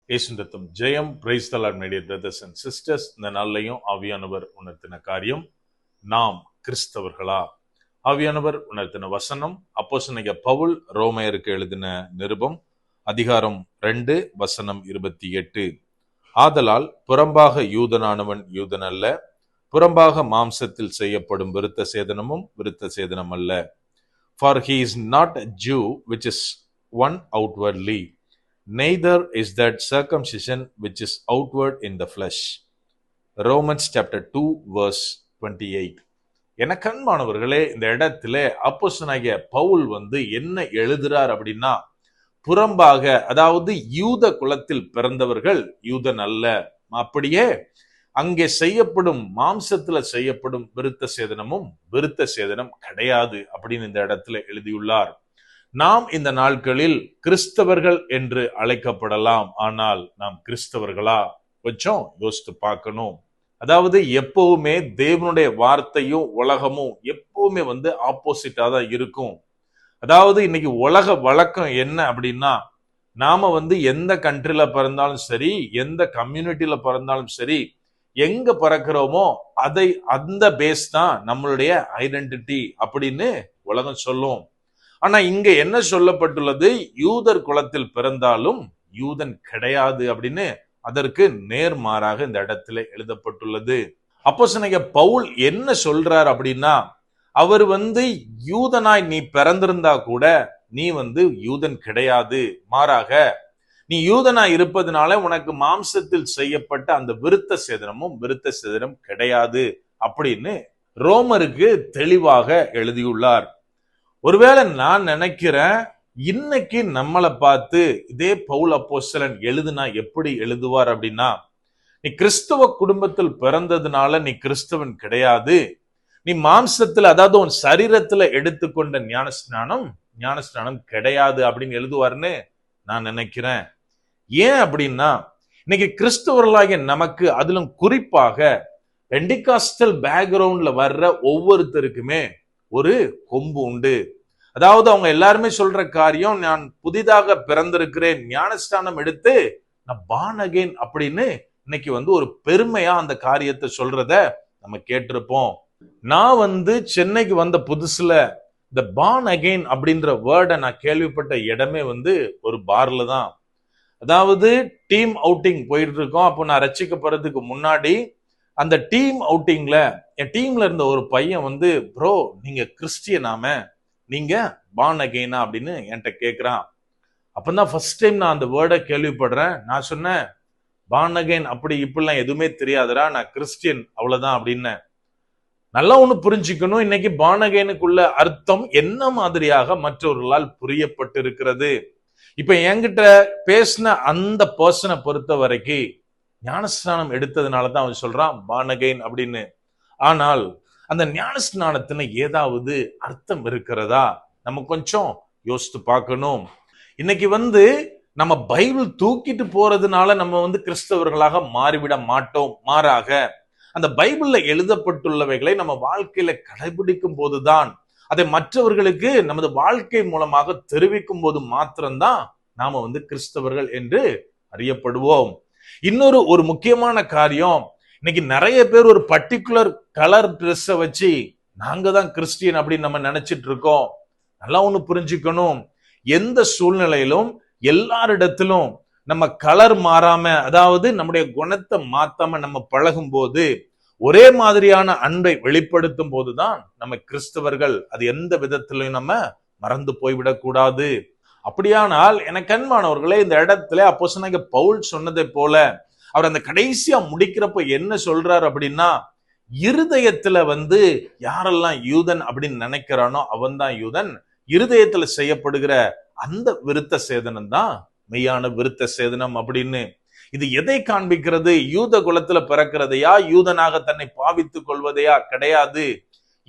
ஏசுந்தத்தும் ஜெயம். Praise the Lord my dear brothers and sisters. இந்த நாள்லையும் ஆவியானவர் உணர்த்தின காரியம், நாம் கிறிஸ்தவர்களா? ஆவியானவர் உணர்த்தின வசனம் அப்போஸ்தலனாகிய பவுல் ரோமையருக்கு எழுதின நிருபம் அதிகாரம் 2 வசனம் 28. ஆதலால் புறம்பாக யூதனானவன் யூதன் அல்ல, புறம்பாக மாம்சத்தில் செய்யப்படும் விருத்த சேதனமும் விருத்த சேதனம் அல்ல. For he is not a Jew which is one outwardly, neither is that circumcision which is outward in the flesh. Romans chapter 2 verse 28. என கண்மானவர்களே, இந்த இடத்துல அப்போஸ்தலனாகிய பவுல் என்ன எழுதுறார் அப்படின்னா, புறம்பாக, அதாவது யூத குலத்தில் பிறந்தவர்கள் யூதன் அல்ல, அப்படியே அங்கே செய்யப்படும் மாம்சத்துல செய்யப்படும் விருத்த சேதனமும் விருத்த சேதனம் கிடையாது அப்படின்னு இந்த இடத்துல எழுதியுள்ளார். நாம் இந்த நாட்களில் கிறிஸ்தவர்கள் என்று அழைக்கப்படலாம், ஆனால் நாம் கிறிஸ்தவர்களா? கொஞ்சம் யோசித்து பார்க்கணும். அதாவது எப்பவுமே தேவனுடைய வார்த்தையும் உலகமும் எப்பவுமே ஆப்போசிட்டா தான் இருக்கும். அதாவது இன்னைக்கு உலக வழக்கம் என்ன அப்படின்னா, நாம எந்த கண்ட்ரில பிறந்தாலும் சரி, எந்த கம்யூனிட்டியில பிறந்தாலும் சரி, எங்க பிறக்கிறோமோ அந்த பேஸ் தான் நம்மளுடைய ஐடென்டிட்டி அப்படின்னு உலகம் சொல்லும். ஆனா இங்க என்ன சொல்லப்பட்டுள்ளது? யூதர் குலத்தில் பிறந்தாலும் யூதன் கிடையாது அப்படின்னு அதற்கு நேர்மாறாக இந்த இடத்துல எழுதப்பட்டுள்ளது. அப்போஸ்தலனாகிய பவுல் என்ன சொல்றார் அப்படின்னா, அவர் யூதனாய் நீ பிறந்திருந்தா கூட நீ யூதன் கிடையாது, மாறாக நீ யூதனாய் இருப்பதனால உனக்கு மாம்சத்தில் செய்யப்பட்ட அந்த விருத்த சேதனமும் விருத்த சேதனம் கிடையாது அப்படின்னு ரோமருக்கு தெளிவாக எழுதியுள்ளார். ஒருவேளை நான் நினைக்கிறேன், இன்னைக்கு நம்மளை பார்த்து இதே பவுல் அப்போஸ்தலன் எழுதுனா எப்படி எழுதுவார் அப்படின்னா, நீ கிறிஸ்தவ குடும்பத்தில் பிறந்ததுனால நீ கிறிஸ்தவன் கிடையாது, நீ மாம்சத்துல, அதாவது உன் சரீரத்துல எடுத்துக்கொண்ட ஞானஸ்நானம் கிடையாது அப்படின்னு எழுதுவார்னு நான் நினைக்கிறேன். ஏன் அப்படின்னா, இன்னைக்கு கிறிஸ்தவர்களாகிய நமக்கு, அதிலும் குறிப்பாக பெண்டிகாஸ்டல் பேக்ரவுண்ட்ல வர்ற ஒவ்வொருத்தருக்குமே ஒரு கொம்பு உண்டு. அதாவது அவங்க எல்லாருமே சொல்ற காரியம், நான் புதிதாக பிறந்திருக்கிறேன், ஞானஸ்தானம் எடுத்து நான் born again அப்படின்னு இன்னைக்கு ஒரு பெருமையா அந்த காரியத்தை சொல்றத நம்ம கேட்டிருப்போம். நான் சென்னைக்கு வந்த புதுசுல இந்த born again அப்படின்ற வேர்டை நான் கேள்விப்பட்ட இடமே ஒரு பார்ல தான். அதாவது டீம் அவுட்டிங் போயிட்டு இருக்கோம். அப்போ நான் ரட்சிக்கப்படுறதுக்கு முன்னாடி அந்த டீம் அவுட்டிங்ல என் டீம்ல இருந்த ஒரு பையன் ப்ரோ நீங்க கிறிஸ்டியனாம, நீங்க born again அப்படின்னு என்கிட்ட கேட்கிறான். அப்பதான் ஃபர்ஸ்ட் டைம் நான் அந்த வேர்டை கேள்விப்படுறேன். நான் சொன்னேன், born again அப்படி இப்படிலாம் எதுவுமே தெரியாதுடா, நான் கிறிஸ்டியன் அவ்வளவுதான் அப்படின்னு. நல்லா ஒண்ணு புரிஞ்சுக்கணும், இன்னைக்கு born againக்குள்ள அர்த்தம் என்ன மாதிரியாக மற்றவர்களால் புரியப்பட்டு இருக்கிறது. இப்ப என்கிட்ட பேசின அந்த பர்சனை பொறுத்த வரைக்கும் ஞானஸ்நானம் எடுத்ததுனாலதான் அவன் சொல்றான் born again அப்படின்னு. ஆனால் அந்த ஞானஸ்நானத்துல ஏதாவது அர்த்தம் இருக்கிறதா? நம்ம கொஞ்சம் யோசித்து பார்க்கணும். இன்னைக்கு நம்ம பைபிள் தூக்கிட்டு போறதுனால நம்ம கிறிஸ்தவர்களாக மாறிவிட மாட்டோம். மாறாக அந்த பைபிள்ல எழுதப்பட்டுள்ளவைகளை நம்ம வாழ்க்கையில கடைபிடிக்கும் போதுதான், அதை மற்றவர்களுக்கு நமது வாழ்க்கை மூலமாக தெரிவிக்கும் போது மாத்திரம்தான் நாம கிறிஸ்தவர்கள் என்று அறியப்படுவோம். இன்னொரு முக்கியமான காரியம், இன்னைக்கு நிறைய பேர் ஒரு பர்டிகுலர் கலர் ட்ரெஸ்ஸை வச்சு நாங்க தான் கிறிஸ்டியன் அப்படின்னு நம்ம நினைச்சிட்டு இருக்கோம். நல்லா ஒண்ணு புரிஞ்சுக்கணும், எந்த சூழ்நிலையிலும் எல்லாரிடத்திலும் நம்ம கலர் மாறாம, அதாவது நம்முடைய குணத்தை மாத்தாம நம்ம பழகும் போது, ஒரே மாதிரியான அன்பை வெளிப்படுத்தும் போதுதான் நம்ம கிறிஸ்தவர்கள். அது எந்த விதத்திலையும் நம்ம மறந்து போய்விடக் கூடாது. அப்படியானால் எனக்கு அன்பானவர்களே, இந்த இடத்துல அப்போஸ்தலனாகிய பவுல் சொன்னதை போல அவர் அந்த கடைசியா முடிக்கிறப்ப என்ன சொல்றார் அப்படின்னா, இருதயத்துல யாரெல்லாம் யூதன் அப்படின்னு நினைக்கிறானோ அவன் தான் யூதன். இருதயத்துல செய்யப்படுகிற அந்த விருத்த சேதனம் தான் மெய்யான விருத்த சேதனம் அப்படின்னு. இது எதை காண்பிக்கிறது? யூத குலத்துல பிறக்கிறதையா, யூதனாக தன்னை பாவித்துக் கொள்வதையா? கிடையாது.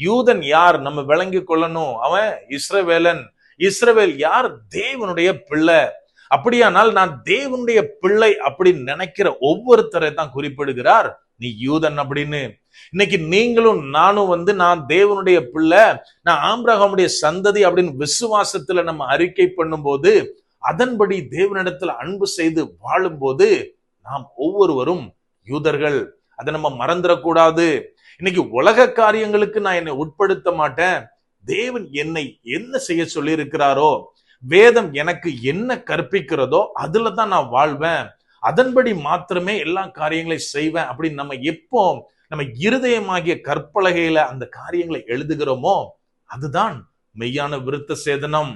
யூதன் யார் நம்ம விளங்கி கொள்ளணும். அவன் இஸ்ரவேலன். இஸ்ரவேல் யார்? தேவனுடைய பிள்ளை. அப்படியானால் நான் தேவனுடைய பிள்ளை அப்படின்னு நினைக்கிற ஒவ்வொருத்தரை தான் குறிப்பிடுகிறார் நீ யூதன் அப்படின்னு. இன்னைக்கு நீங்களும் நானும் நான் தேவனுடைய பிள்ளை, நான் ஆபிரகாமுடைய சந்ததி அப்படின்னு விசுவாசத்துல நம்ம அறிக்கை பண்ணும் போது, அதன்படி தேவனிடத்துல அன்பு செய்து வாழும்போது நாம் ஒவ்வொருவரும் யூதர்கள். அதை நம்ம மறந்துடக்கூடாது. இன்னைக்கு உலக காரியங்களுக்கு நான் என்னை உட்படுத்த மாட்டேன். தேவன் என்னை என்ன செய்ய சொல்லி இருக்கிறாரோ, வேதம் எனக்கு என்ன கற்பிக்கிறதோ அதுல தான் நான் வாழ்வேன், அதன்படி மாத்திரமே எல்லா காரியங்களையும் செய்வேன் அப்படின்னு நம்ம எப்போ நம்ம இருதயமாகிய கற்பலகையில அந்த காரியங்களை எழுதுகிறோமோ அதுதான் மெய்யான விருத்த சேதனம்.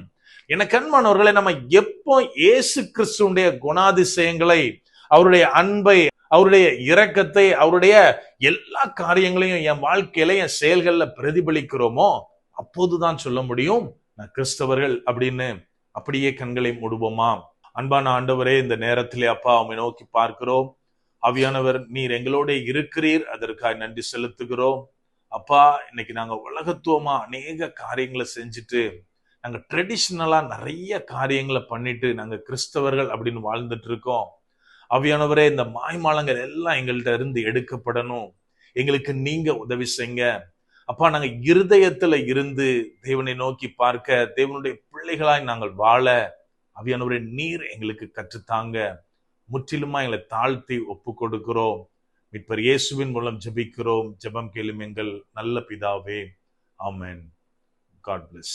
எனக்கு அன்பானவர்களை, நம்ம எப்போ இயேசு கிறிஸ்துடைய குணாதிசயங்களை, அவருடைய அன்பை, அவருடைய இரக்கத்தை, அவருடைய எல்லா காரியங்களையும் என் வாழ்க்கையில என் செயல்கள்ல பிரதிபலிக்கிறோமோ அப்போதுதான் சொல்ல முடியும் நான் கிறிஸ்தவர்கள் அப்படின்னு. அப்படியே கண்களை மூடுவோமா? அன்பான ஆண்டவரே, இந்த நேரத்திலே அப்பா உம்மை நோக்கி பார்க்கிறோம். ஆவியானவர், நீர் எங்களோட இருக்கிறீர், அதற்காக நன்றி செலுத்துகிறோம். அப்பா, இன்னைக்கு நாங்க உலகத்துவமா அநேக காரியங்களை செஞ்சுட்டு, நாங்க ட்ரெடிஷ்னலா நிறைய காரியங்களை பண்ணிட்டு நாங்க கிறிஸ்தவர்கள் அப்படின்னு வாழ்ந்துட்டு இருக்கோம். ஆவியானவரே, இந்த மாய்மாலங்கள் எல்லாம் எங்கள்கிட்ட இருந்து எடுக்கப்படணும். எங்களுக்கு நீங்க உதவி செய்யுங்க அப்பா. நாங்க இருதயத்துல இருந்து தேவனை நோக்கி பார்க்க, தேவனுடைய பிள்ளைகளாய் நாங்கள் வாழ ஆவியானவரே நீர் எங்களுக்கு கற்றுத்தாங்க. முற்றிலுமா எங்களை தாழ்த்தி ஒப்பு கொடுக்கிறோம். மீட்பர் இயேசுவின் மூலம் ஜெபிக்கிறோம். ஜெபம் கேளும் எங்கள் நல்ல பிதாவே. ஆமென். God bless.